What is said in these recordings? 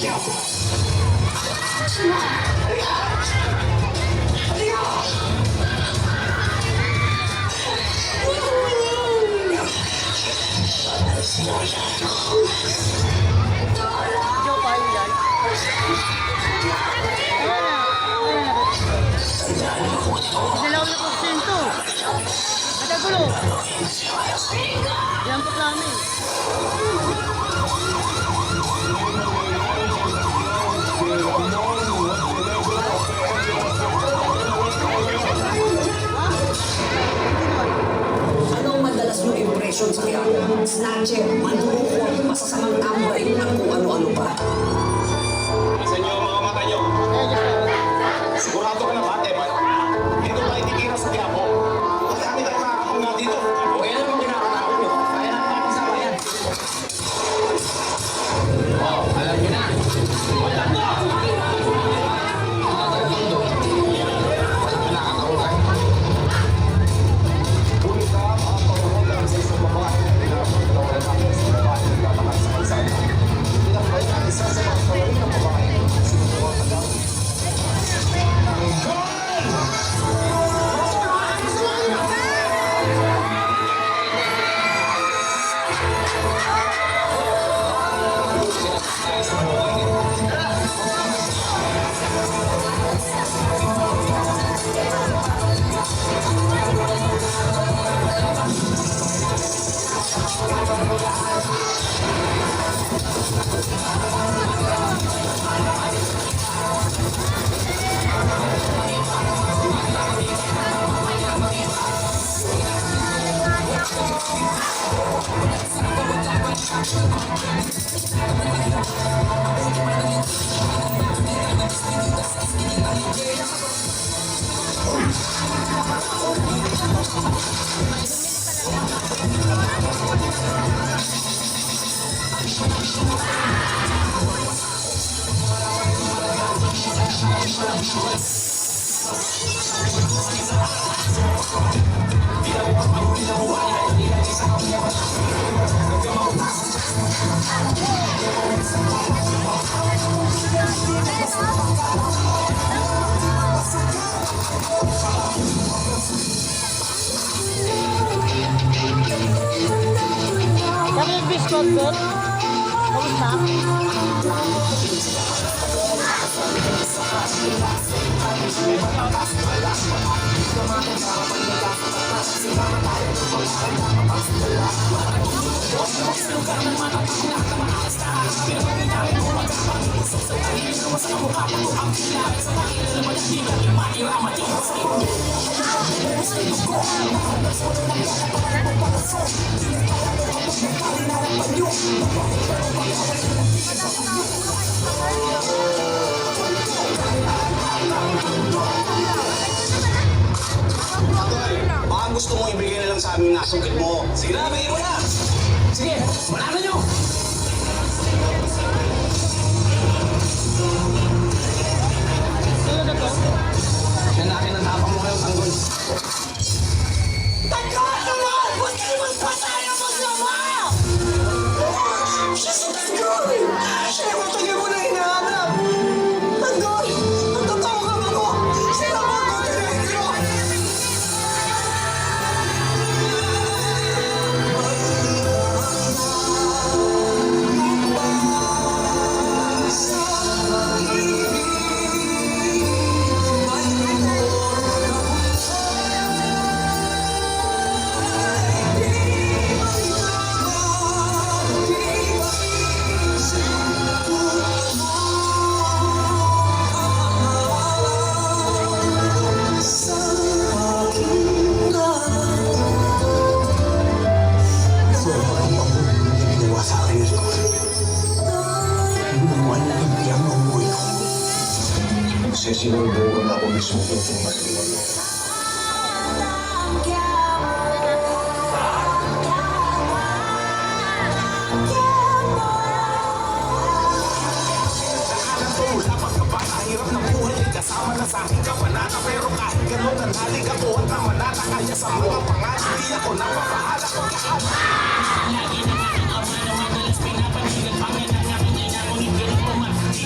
Dalaw na porsyento. Matagulo. Yan po namin. Anong madalas yung impression sa kaya? Snatcher, manlulukot, masasamang tambay, at kung ano-ano pa. Sa inyo ang mga mata nyo. Sigurado ka na ba, Teban? Dito ba ititira sa Quiapo? Marami tayong makakapunga dito. O yan ang kinakatakot nyo. Kaya natin natin sa bayan. Oh, alam nyo na. Wala na. Kami yung biscuit, good? Kamusta? Baka gusto mo ibigay na lang sa amin na sungkit mo. Sige na, bigay mo na! Sige, malaman nyo! Sino na to? Yan natin ang tapang mo kayo, sanggol. Tanggol naman! Huwag kayo magpasaya mo sa mga! Siya si Tanggol! Siya yung matagal mo na hinahanap! Tanggol! Ang totoo ka ba mo? Sino mo ang magkakagiro? Sinubukan ako mismo kung tumasin mo. Kasama na sa aking kabanata, pero kahit gano'n nanhalig ako at namanata. Kaya sa mga pangalan, di ako napapahala ko kahit lagi na nga ang ama na madalas pinapanigan. Pangalan ng aking ina, ngunit ganun pa man, di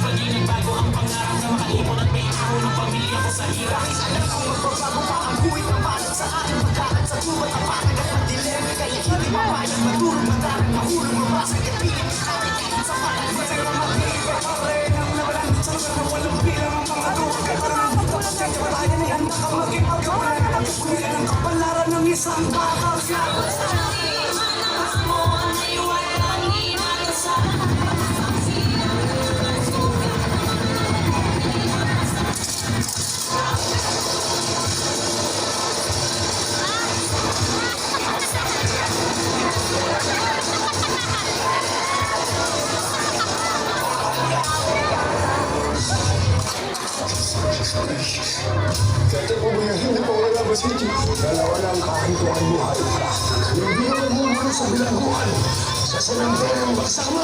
Dati po ba yan? Hindi po wala ba si Chief? Dalawa lang kahit kung ay buhay ka. Hindi ako bumulo sa bilangguan. Sa sanandero ang bagsak mo.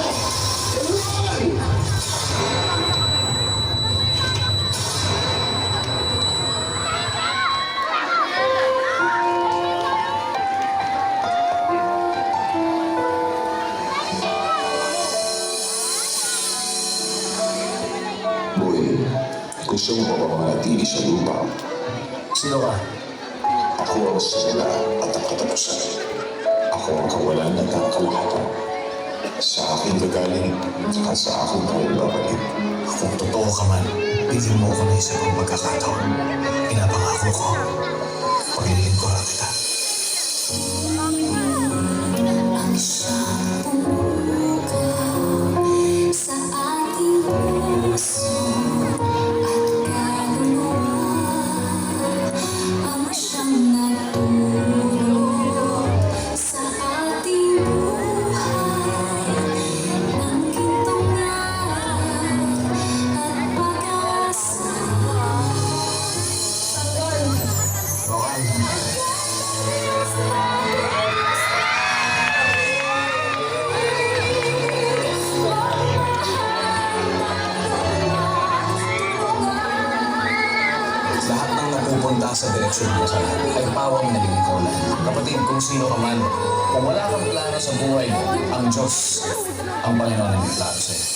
Boy, gusto mo ba manatili sa lupa? Sino ka? Ako ang simula at ang katapusan. Ako ang kawalan at ang kalahatan. Sa akin gagaling at sa akin ako babalik. Kung totoo ka man, bigyan mo ako ng isa pang pagkakataon. Pinapangako ko, paglilingkuran kita. Ang siyang pumukaw sa ating puso at kaluluwa. Ang siyang nagtulog sa ating buhay ng gintong at pag-asa. Lahat ng napupunta sa direksyon mo sa ay pawang nalilingkuran. Kapatid, kung sino ka man, kung wala kang plano sa buhay mo, ang Diyos, ang Panginoon ang may plano sa'yo.